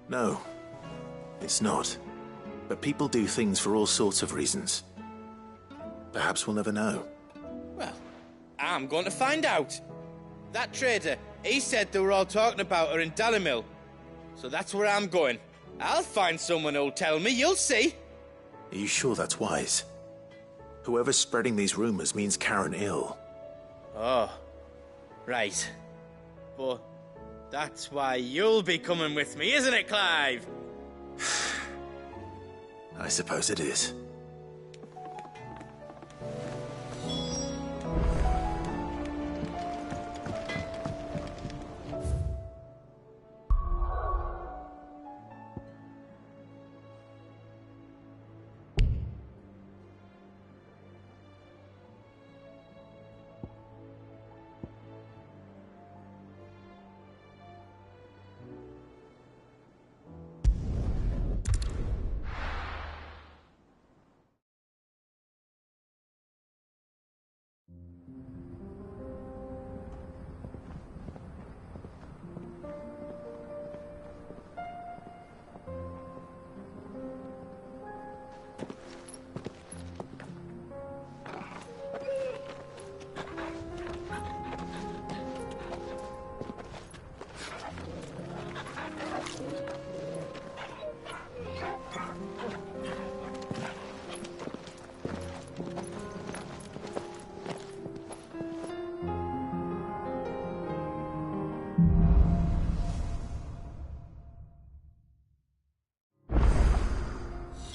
No, it's not. But people do things for all sorts of reasons. Perhaps we'll never know. Well, I'm going to find out. That trader, he said they were all talking about her in Dalimil. So that's where I'm going. I'll find someone who'll tell me, you'll see. Are you sure that's wise? Whoever's spreading these rumors means Karen ill. Oh, right. But that's why you'll be coming with me, isn't it, Clive? I suppose it is.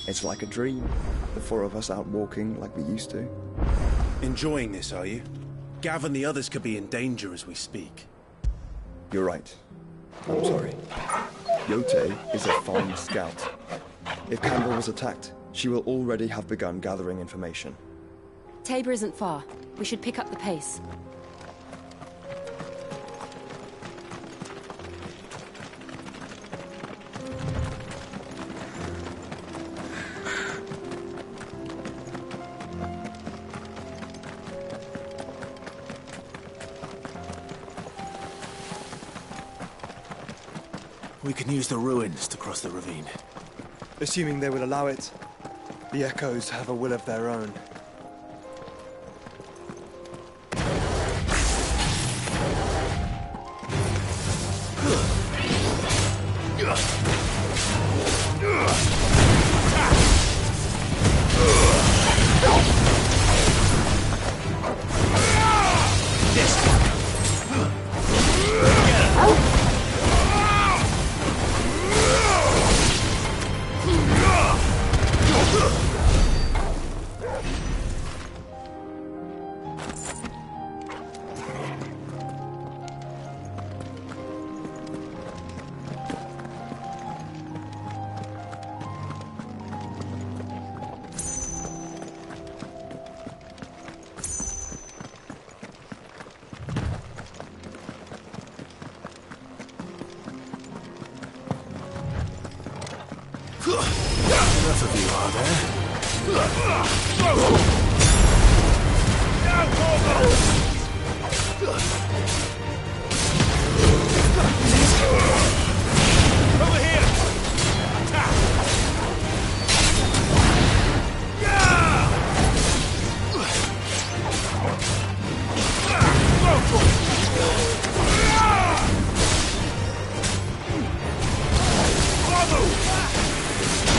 It's like a dream. The four of us out walking like we used to. Enjoying this, are you? Gav and the others could be in danger as we speak. You're right. I'm sorry. Yote is a fine scout. If Campbell was attacked, she will already have begun gathering information. Tabor isn't far. We should pick up the pace. We can use the ruins to cross the ravine. Assuming they will allow it, the Echoes have a will of their own. Enough of you, are Over here! Attack!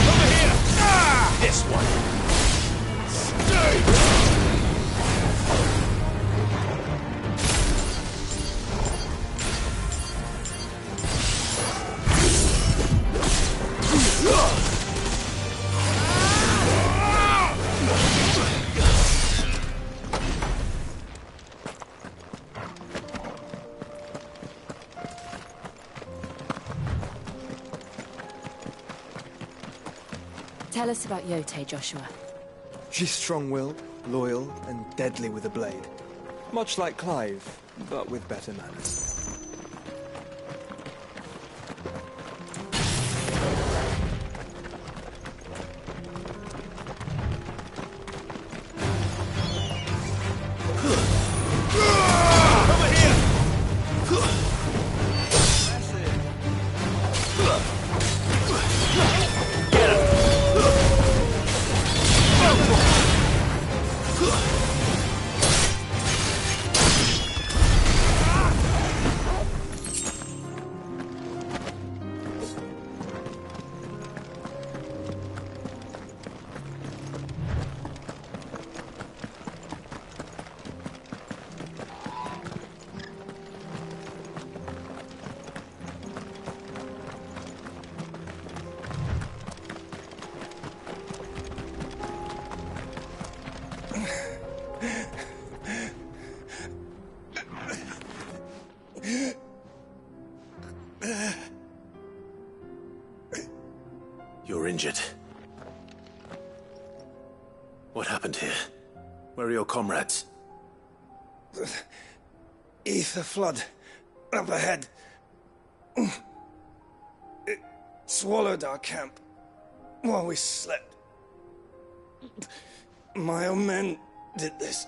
Over here! This one! Stay! Tell us about Yote, Joshua. She's strong-willed, loyal, and deadly with a blade. Much like Clive, but with better manners. Over here! You're injured. What happened here? Where are your comrades? The ether flood up ahead. It swallowed our camp while we slept. My own men did this.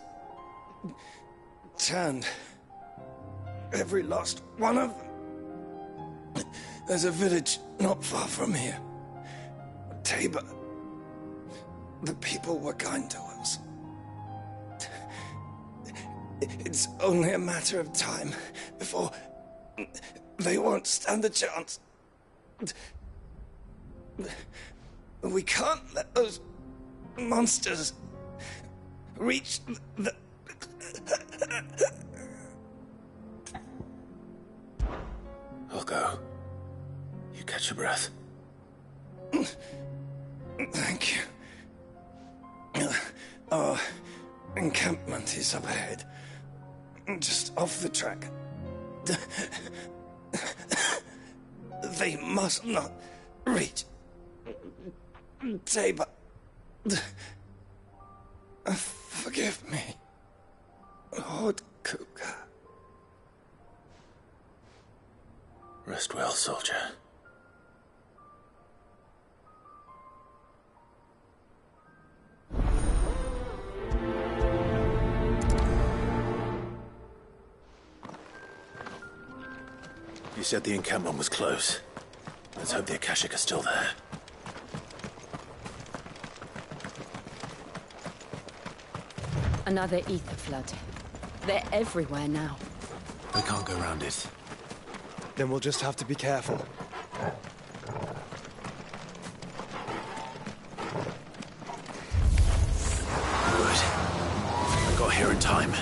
Turned every last one of them. There's a village not far from here. Tabor. The people were kind to us. It's only a matter of time before they won't stand a chance. We can't let those monsters reach the... I'll go. You catch your breath. Thank you. Our encampment is up ahead. Just off the track. They must not reach Tabor. Forgive me, Lord Cougar. Rest well, soldier. You said the encampment was close. Let's hope the Akashic are still there. Another ether flood. They're everywhere now. We can't go around it. Then we'll just have to be careful. Good. I got here in time.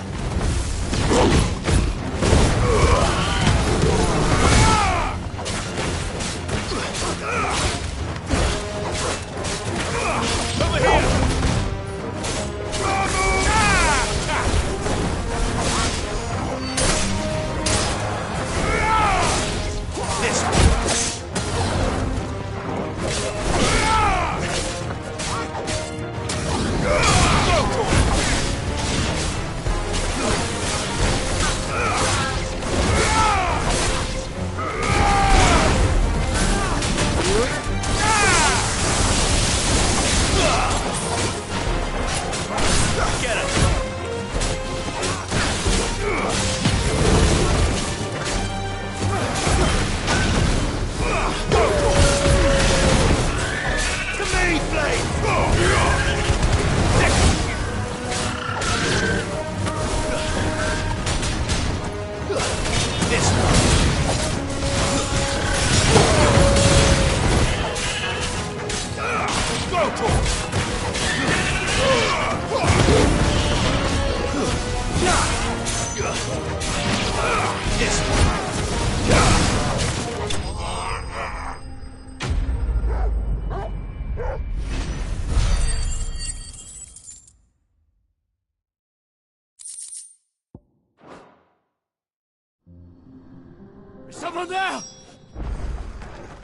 Someone there!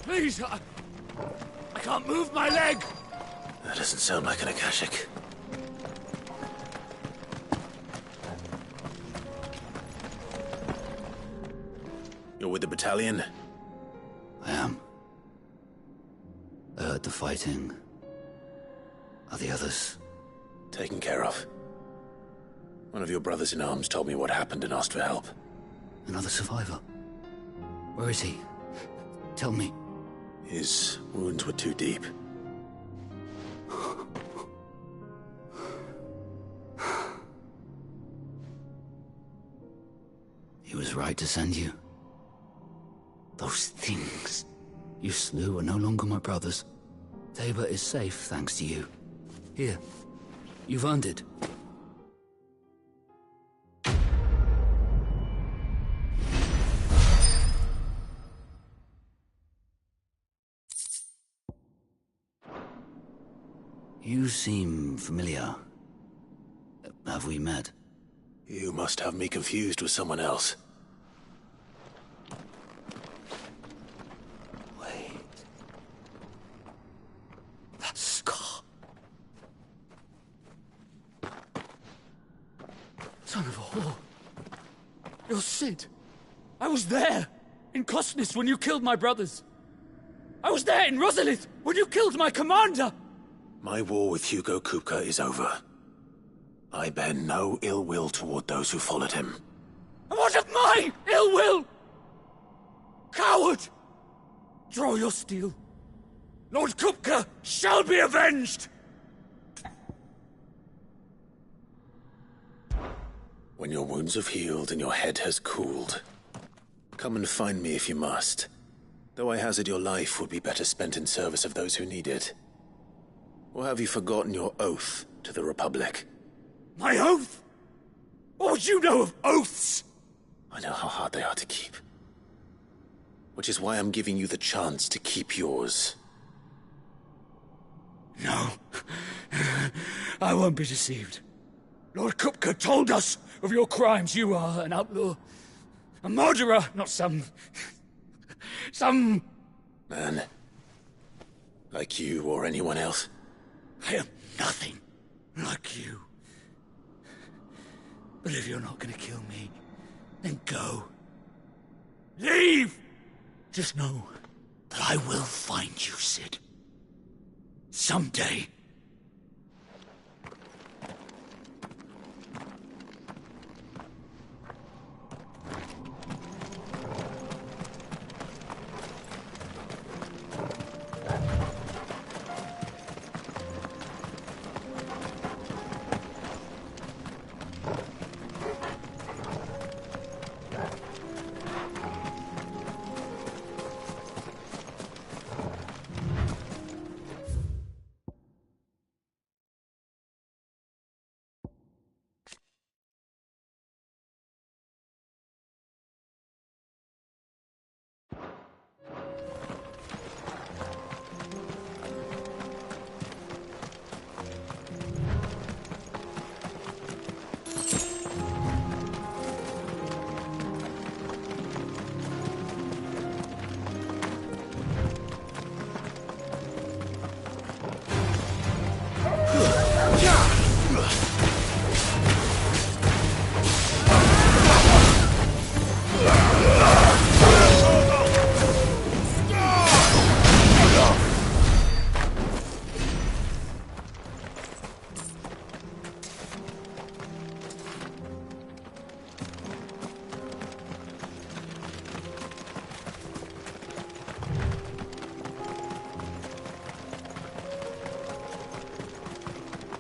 Please, I can't move my leg! That doesn't sound like an Akashic. You're with the battalion? I am. I heard the fighting. Are the others? Taken care of. One of your brothers in arms told me what happened and asked for help. Another survivor? Where is he? Tell me. His wounds were too deep. He was right to send you. Those things you slew are no longer my brothers. Tabor is safe thanks to you. Here, you've earned it. You seem familiar. Have we met? You must have me confused with someone else. Wait. Son of a whore. You're Sid. I was there, in Costness, when you killed my brothers. I was there in Rosalith, when you killed my commander! My war with Hugo Kupka is over. I bear no ill will toward those who followed him. And what of my ill will? Coward! Draw your steel. Lord Kupka shall be avenged! When your wounds have healed and your head has cooled, come and find me if you must. Though I hazard your life would be better spent in service of those who need it. Or have you forgotten your oath to the Republic? My oath? What would you know of oaths? I know how hard they are to keep. Which is why I'm giving you the chance to keep yours. No. I won't be deceived. Lord Kupka told us of your crimes. You are an outlaw. A murderer, not some Man. Like you or anyone else. I am nothing like you. But if you're not gonna kill me, then go. Leave! Just know that I will find you, Sid. Someday.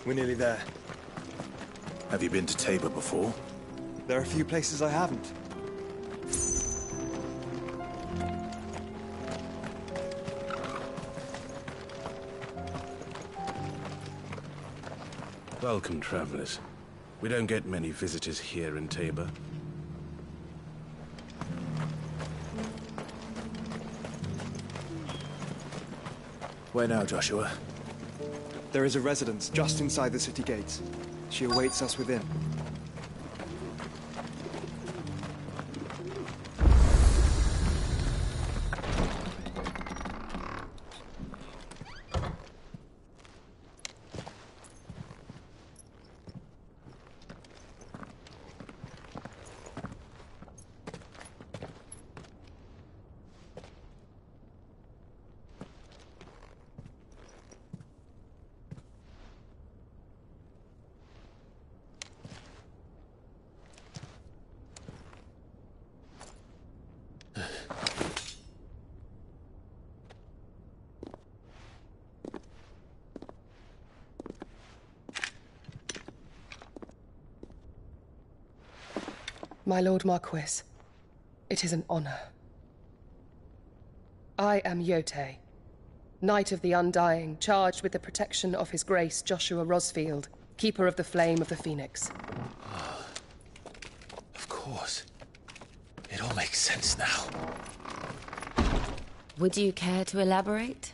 We're nearly there. Have you been to Tabor before? There are a few places I haven't. Welcome, travelers. We don't get many visitors here in Tabor. Where now, Joshua? There is a residence just inside the city gates. She awaits us within. My Lord Marquis, it is an honor. I am Yote, Knight of the Undying, charged with the protection of His Grace Joshua Rosfield, Keeper of the Flame of the Phoenix. Of course. It all makes sense now. Would you care to elaborate?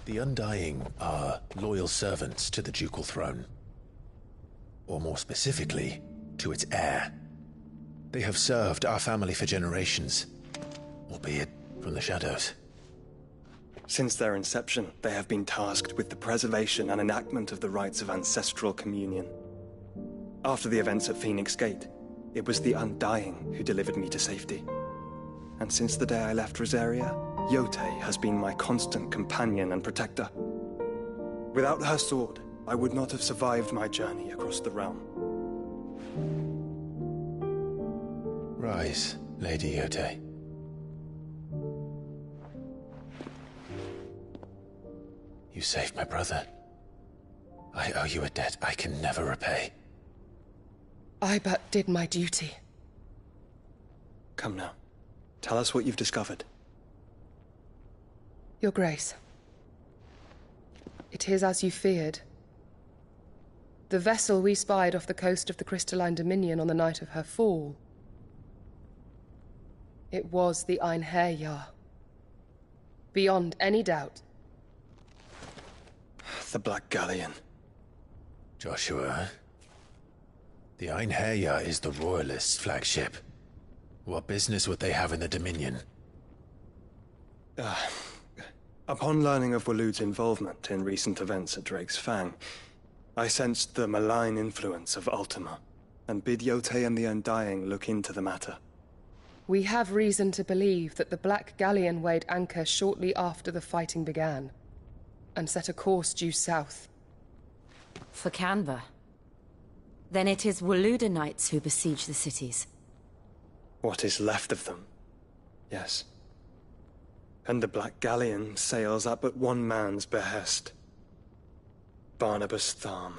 The Undying are loyal servants to the ducal throne. Or more specifically, to its heir. They have served our family for generations, albeit from the shadows. Since their inception, they have been tasked with the preservation and enactment of the rites of ancestral communion. After the events at Phoenix Gate, it was the Undying who delivered me to safety. And since the day I left Rosaria, Yotei has been my constant companion and protector. Without her sword, I would not have survived my journey across the realm. Rise, Lady Yotei. You saved my brother. I owe you a debt I can never repay. I but did my duty. Come now. Tell us what you've discovered. Your Grace. It is as you feared. The vessel we spied off the coast of the Crystalline Dominion on the night of her fall. It was the Einherjar. Beyond any doubt. The Black Galleon. Joshua, the Einherjar is the Royalists' flagship. What business would they have in the Dominion? Upon learning of Waloed's involvement in recent events at Drake's Fang, I sensed the malign influence of Ultima, and bid Yotei and the Undying look into the matter. We have reason to believe that the Black Galleon weighed anchor shortly after the fighting began, and set a course due south. For Canva. Then it is Waloed knights who besiege the cities. What is left of them, yes. And the Black Galleon sails at but one man's behest. Barnabas Tharm.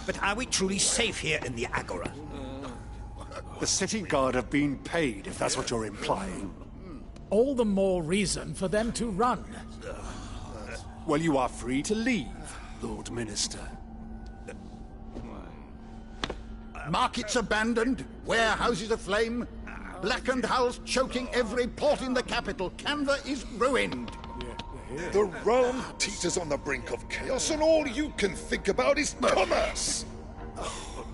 But are we truly safe here in the Agora? The city guard have been paid, if that's what you're implying. All the more reason for them to run. Well, you are free to leave, Lord Minister. Markets abandoned, warehouses aflame, blackened hulls choking every port in the capital. Canva is ruined. The realm teeters on the brink of chaos, and all you can think about is commerce!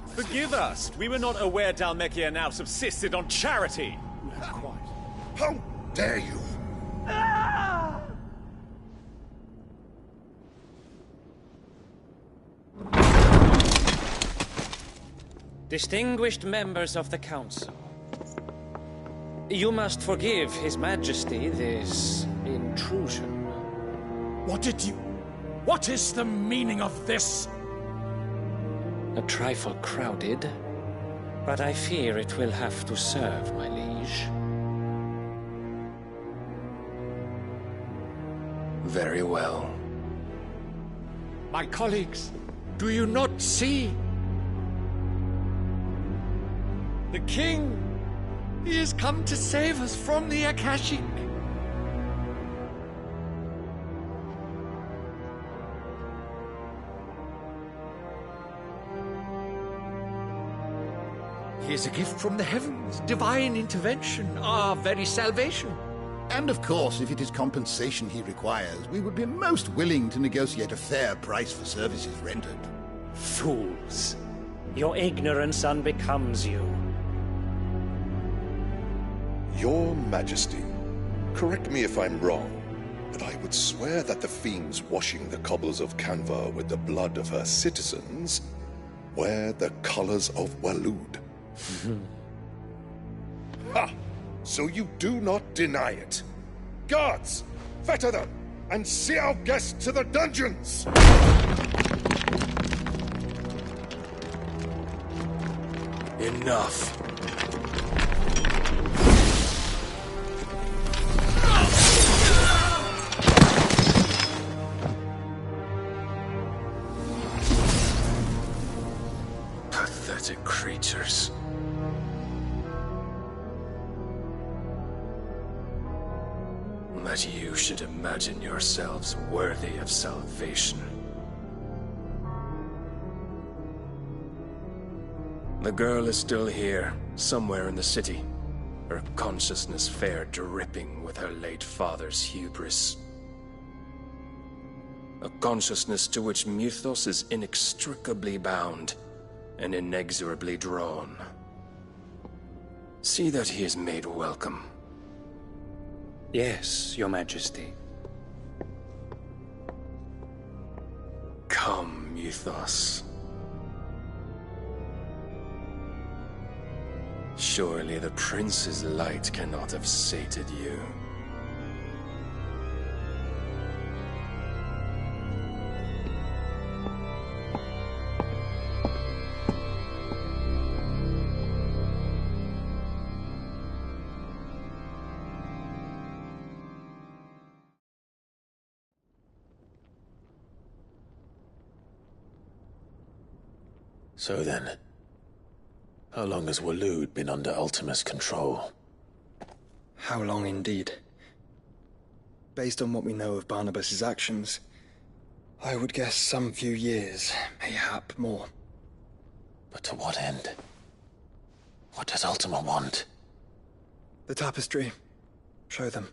Forgive us. We were not aware Dhalmekia now subsisted on charity. How dare you? Distinguished members of the Council, you must forgive His Majesty this intrusion. What is the meaning of this? A trifle crowded, but I fear it will have to serve, my liege. Very well. My colleagues, do you not see? The King! He has come to save us from the Akashic! He is a gift from the heavens, divine intervention, our very salvation. And of course, if it is compensation he requires, we would be most willing to negotiate a fair price for services rendered. Fools! Your ignorance unbecomes you. Your Majesty, correct me if I'm wrong, but I would swear that the fiends washing the cobbles of Canva with the blood of her citizens wear the colors of Waloed. Ha! So you do not deny it. Guards, fetter them, and see our guests to the dungeons! Enough. Pathetic creatures. That you should imagine yourselves worthy of salvation. The girl is still here, somewhere in the city, her consciousness fair dripping with her late father's hubris. A consciousness to which Mythos is inextricably bound, and inexorably drawn. See that he is made welcome. Yes, Your Majesty. Come, Mythos. Surely the prince's light cannot have sated you. So then, how long has Waloed been under Ultima's control? How long indeed? Based on what we know of Barnabas's actions, I would guess some few years, mayhap more. But to what end? What does Ultima want? The tapestry. Show them.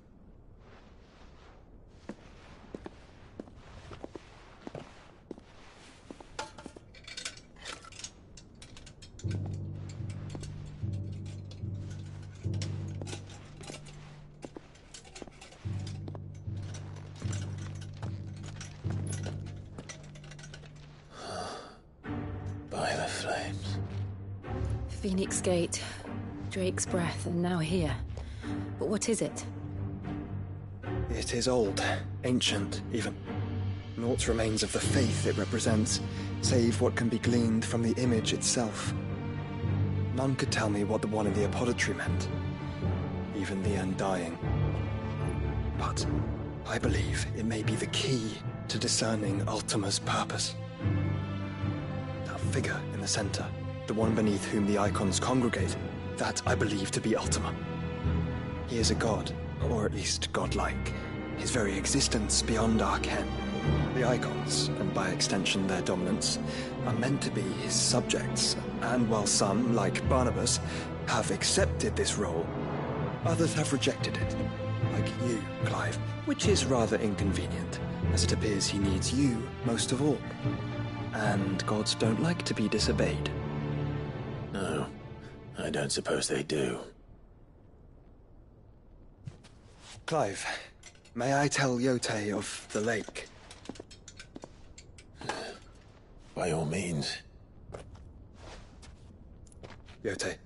By the flames. Phoenix Gate, Drake's Breath, and now here. But what is it? It is old, ancient, even. Naught remains of the faith it represents, save what can be gleaned from the image itself. None could tell me what the one in the apothecary meant, even the Undying. But I believe it may be the key to discerning Ultima's purpose. That figure in the center, the one beneath whom the icons congregate, that I believe to be Ultima. He is a god, or at least godlike, his very existence beyond our ken. The icons, and by extension their dominance, are meant to be his subjects, and while some, like Barnabas, have accepted this role, others have rejected it, like you, Clive, which is rather inconvenient, as it appears he needs you most of all. And gods don't like to be disobeyed. No, I don't suppose they do. Clive, may I tell Yote of the lake? By all means. Yote,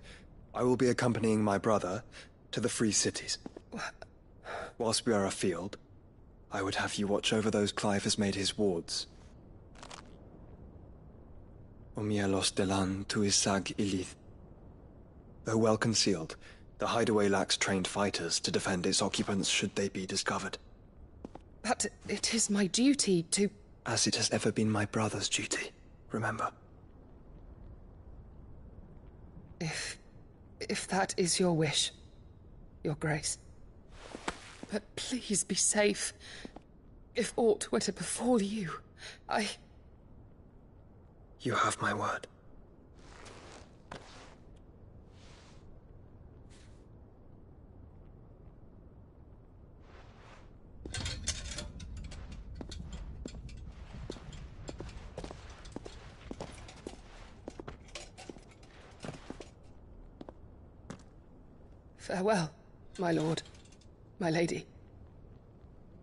I will be accompanying my brother to the Free Cities. Whilst we are afield, I would have you watch over those Clive has made his wards. Omielos delan tuisag ilith. Though well concealed, the hideaway lacks trained fighters to defend its occupants should they be discovered. But it is my duty to... As it has ever been my brother's duty, remember. If that is your wish, Your Grace. But please be safe. If aught were to befall you, You have my word. Farewell, my lord, my lady.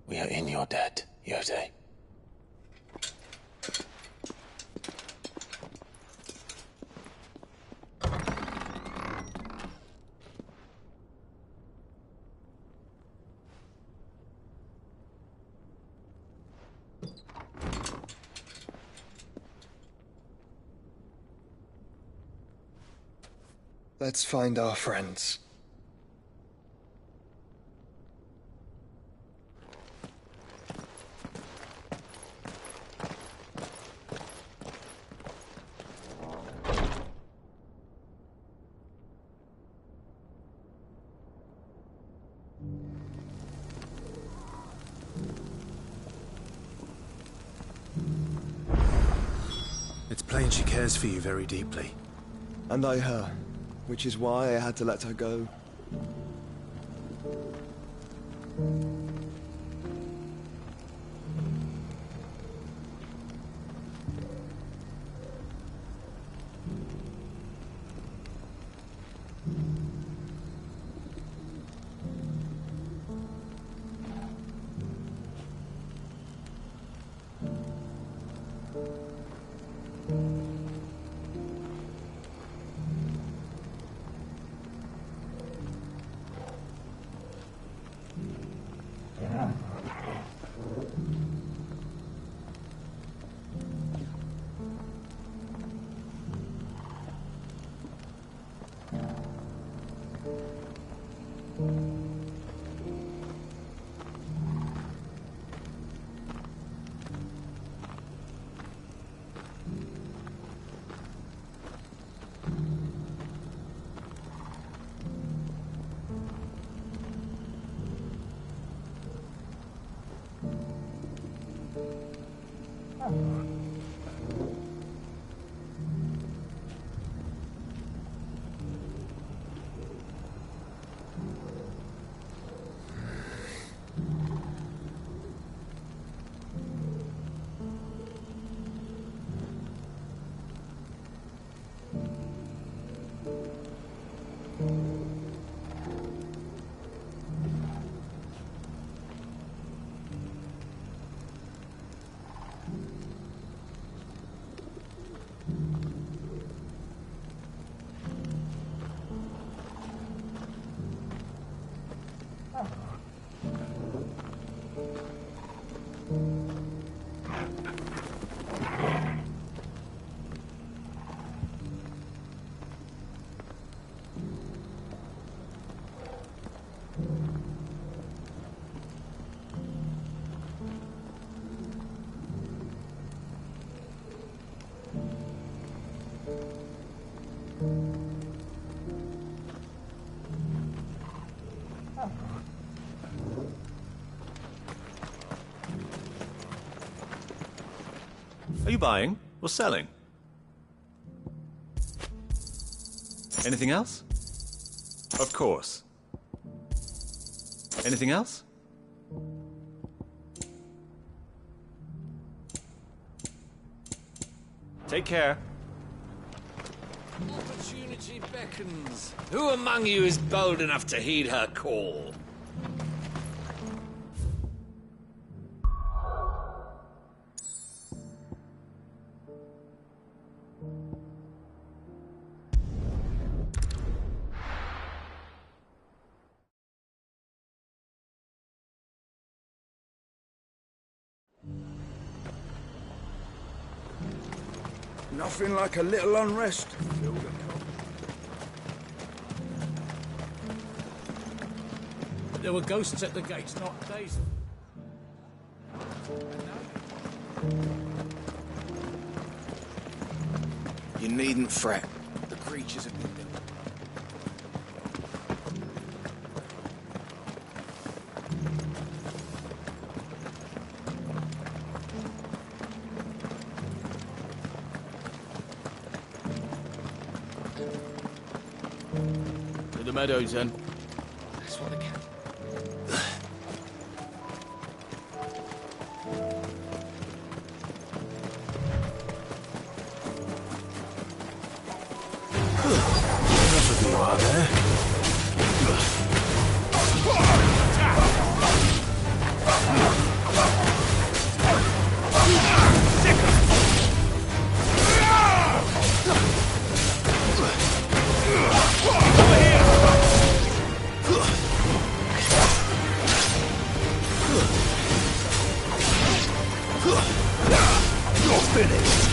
We are in your debt, Yote. Let's find our friends. It's plain she cares for you very deeply. And I her, which is why I had to let her go. Are you buying or selling? Anything else? Of course. Anything else? Take care. Opportunity beckons. Who among you is bold enough to heed her call? Nothing like a little unrest. There were ghosts at the gates, not days. You needn't fret. The creatures have been built. To the meadows, then. That's what the cat. Enough of you are there. You're finished.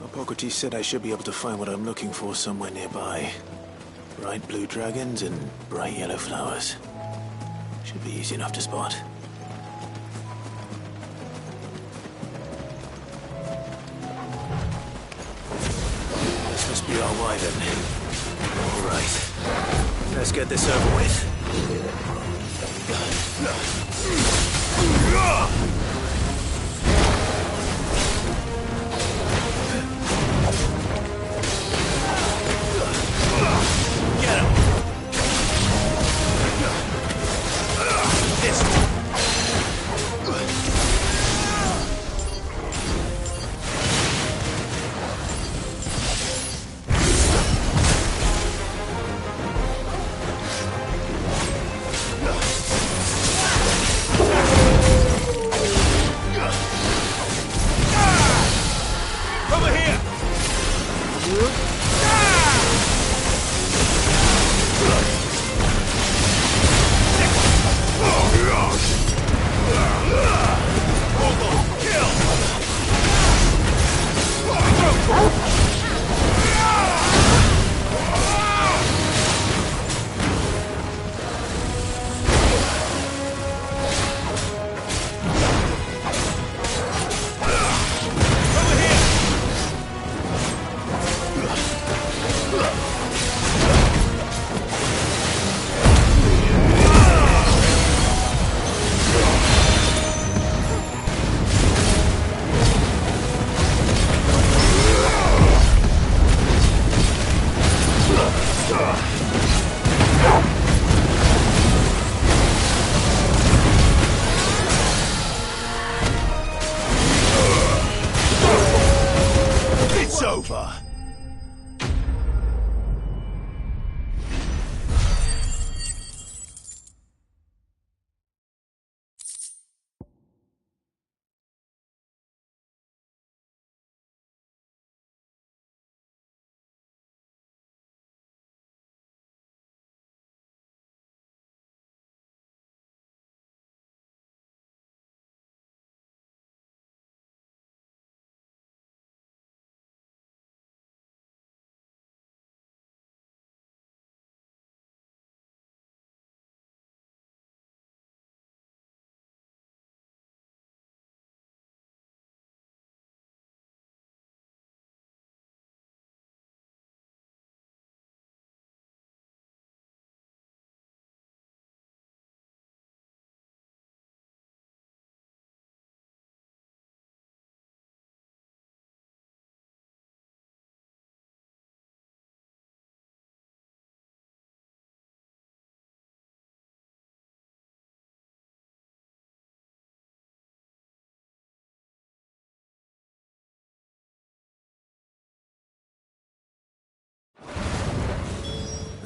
Hippocrates said I should be able to find what I'm looking for somewhere nearby. Bright blue dragons and bright yellow flowers. Should be easy enough to spot. This must be our way then. All right. Let's get this over with. Get him!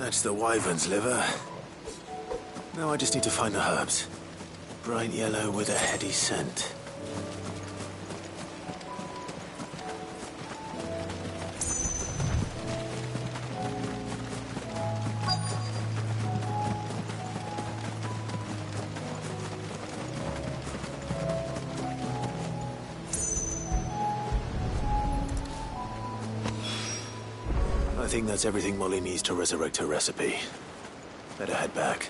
That's the wyvern's liver. Now I just need to find the herbs. Bright yellow with a heady scent. I think that's everything Molly needs to resurrect her recipe. Better head back.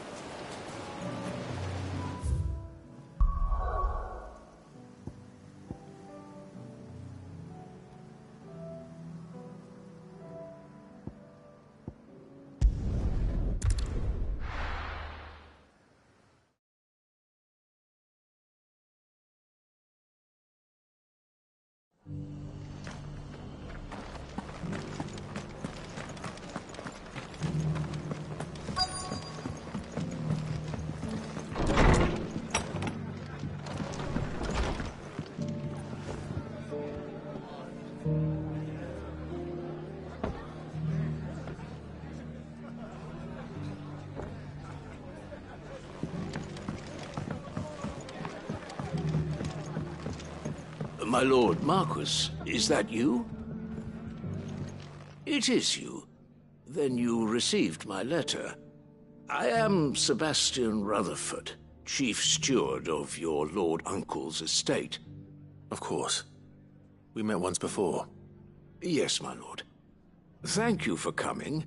My lord Marquis, is that you? It is you. Then you received my letter. I am Sebastian Rutherford, chief steward of your lord uncle's estate. Of course. We met once before. Yes, my lord. Thank you for coming.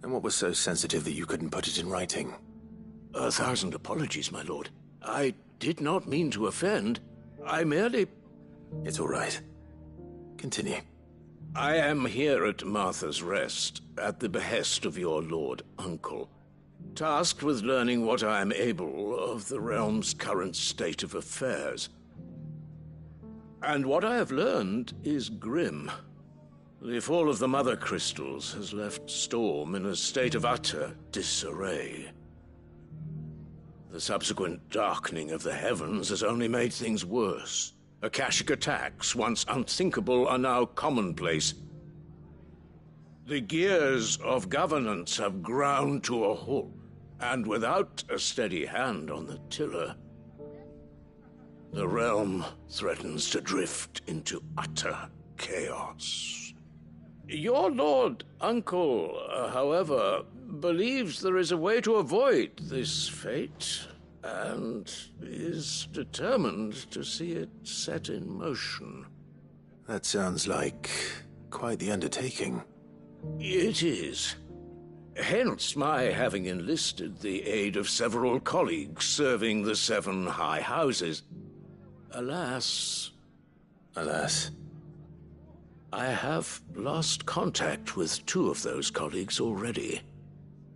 And what was so sensitive that you couldn't put it in writing? 1,000 apologies, my lord. I did not mean to offend. I merely... It's all right. Continue. I am here at Martha's Rest, at the behest of your lord uncle, tasked with learning what I am able of the realm's current state of affairs. And what I have learned is grim. The fall of the Mother Crystals has left Storm in a state of utter disarray. The subsequent darkening of the heavens has only made things worse. Akashic attacks, once unthinkable, are now commonplace. The gears of governance have ground to a halt, and without a steady hand on the tiller, the realm threatens to drift into utter chaos. Your lord uncle, however, believes there is a way to avoid this fate, and is determined to see it set in motion. That sounds like quite the undertaking. It is. Hence my having enlisted the aid of several colleagues serving the 7 high houses. Alas... Alas? I have lost contact with 2 of those colleagues already.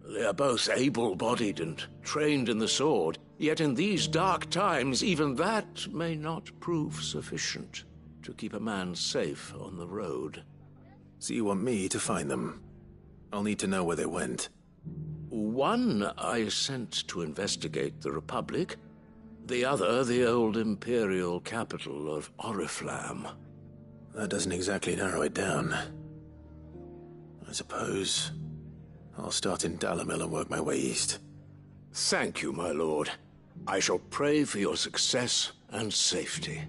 They are both able-bodied and trained in the sword, yet in these dark times, even that may not prove sufficient to keep a man safe on the road. So you want me to find them? I'll need to know where they went. One I sent to investigate the Republic, the other the old Imperial capital of Oriflamme. That doesn't exactly narrow it down. I suppose I'll start in Dalimil and work my way east. Thank you, my lord. I shall pray for your success and safety.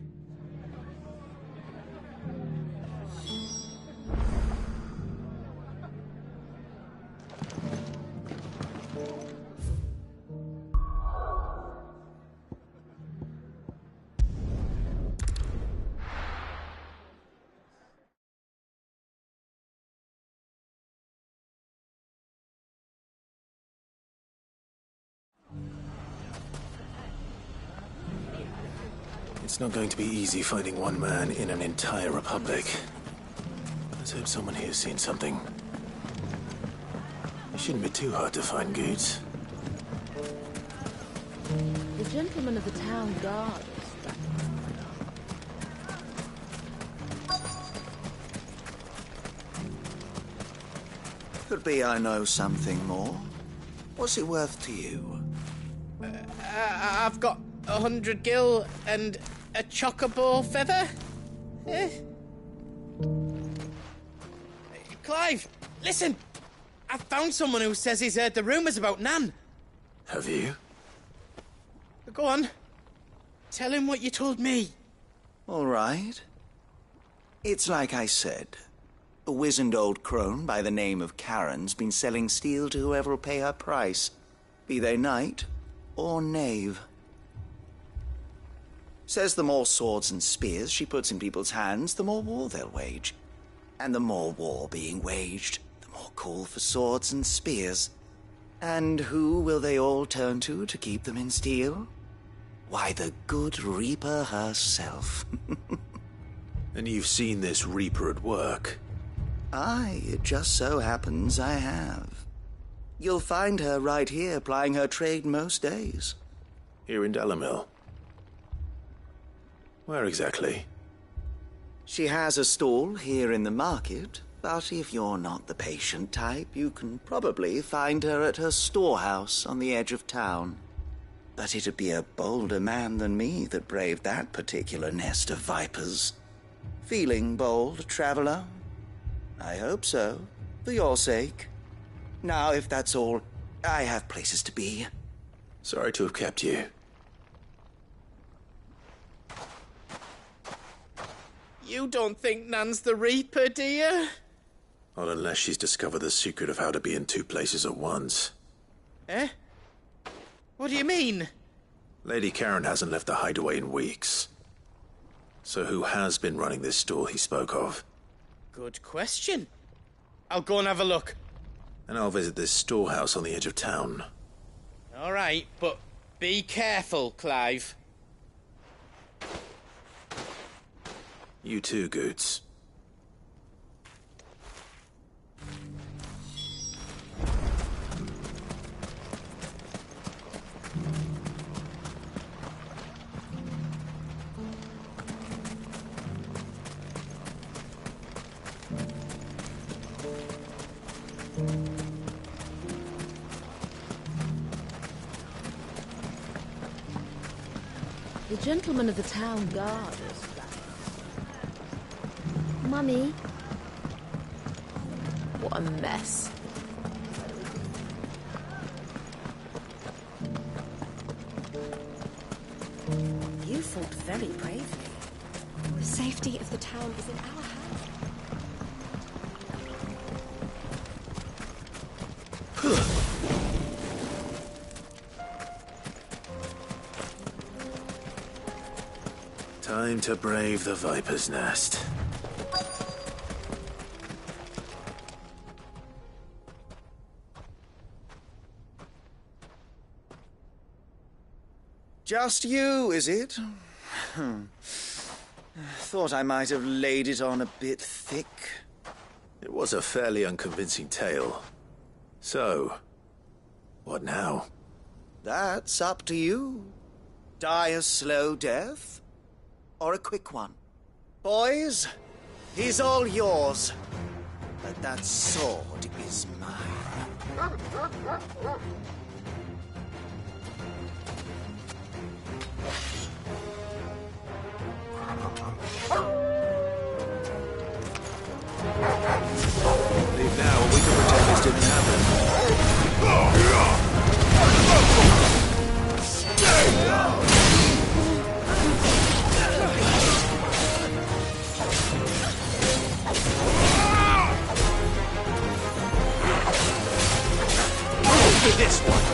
It's not going to be easy finding one man in an entire republic. Let's hope someone here's seen something. It shouldn't be too hard to find goods. The gentleman of the town guard is Could be I know something more. What's it worth to you? I've got 100 gil and a chocobo feather. Clive, listen! I found someone who says he's heard the rumours about Nan. Have you? Go on. Tell him what you told me. All right. It's like I said. A wizened old crone by the name of Karen's been selling steel to whoever will pay her price, be they knight or knave. Says the more swords and spears she puts in people's hands, the more war they'll wage. And the more war being waged, the more call for swords and spears. And who will they all turn to keep them in steel? Why, the good Reaper herself. And you've seen this Reaper at work? Aye, it just so happens I have. You'll find her right here plying her trade most days. Here in Dalimil? Where exactly? She has a stall here in the market, but if you're not the patient type, you can probably find her at her storehouse on the edge of town. But it'd be a bolder man than me that braved that particular nest of vipers. Feeling bold, traveler? I hope so, for your sake. Now, if that's all, I have places to be. Sorry to have kept you. You don't think Nan's the Reaper, do you? Not unless she's discovered the secret of how to be in two places at once. Eh? What do you mean? Lady Karen hasn't left the hideaway in weeks. So who has been running this store he spoke of? Good question. I'll go and have a look. And I'll visit this storehouse on the edge of town. All right, but be careful, Clive. You too, Goots. The gentleman of the town guard is back. Mummy. What a mess. You fought very bravely. The safety of the town is in our hands. Time to brave the Viper's Nest. Just you, is it? Thought I might have laid it on a bit thick. It was a fairly unconvincing tale. So, what now? That's up to you. Die a slow death, or a quick one. Boys, he's all yours. But that sword is mine. Leave now, we can pretend this didn't happen. For this one.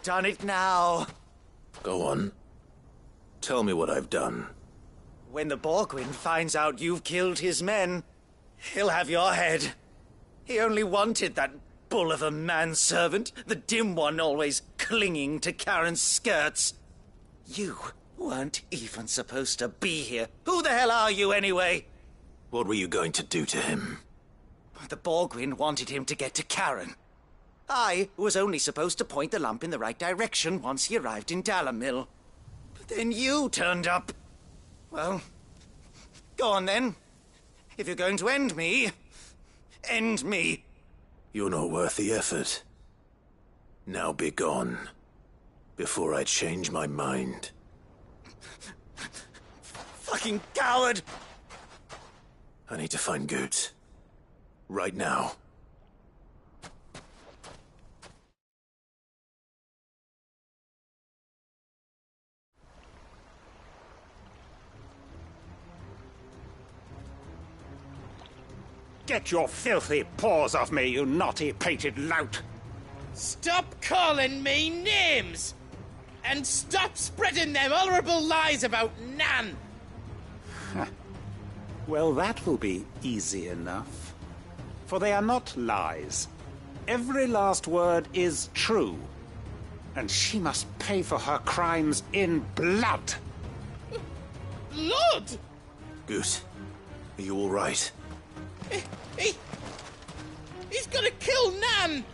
done it now. Go on. Tell me what I've done. When the Borgwyn finds out you've killed his men, he'll have your head. He only wanted that bull of a manservant, the dim one always clinging to Karen's skirts. You weren't even supposed to be here. Who the hell are you, anyway? What were you going to do to him? The Borgwyn wanted him to get to Karen. I was only supposed to point the lamp in the right direction once he arrived in Dalamil. But then you turned up. Well, go on then. If you're going to end me, end me. You're not worth the effort. Now be gone, before I change my mind. Fucking coward! I need to find Goot. Right now. Get your filthy paws off me, you naughty-pated lout! Stop calling me names! And stop spreading them horrible lies about Nan! Well, that will be easy enough. For they are not lies. Every last word is true. And she must pay for her crimes in blood. Blood? Goot, are you all right? He's gonna kill Nan!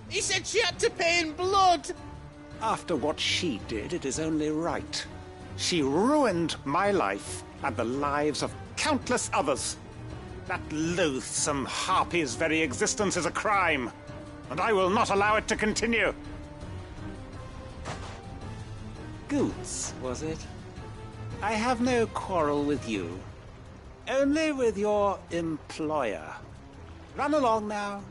He said she had to pay in blood! After what she did, it is only right. She ruined my life and the lives of countless others. That loathsome harpy's very existence is a crime, and I will not allow it to continue. Goots, was it? I have no quarrel with you. Only with your employer. Run along now.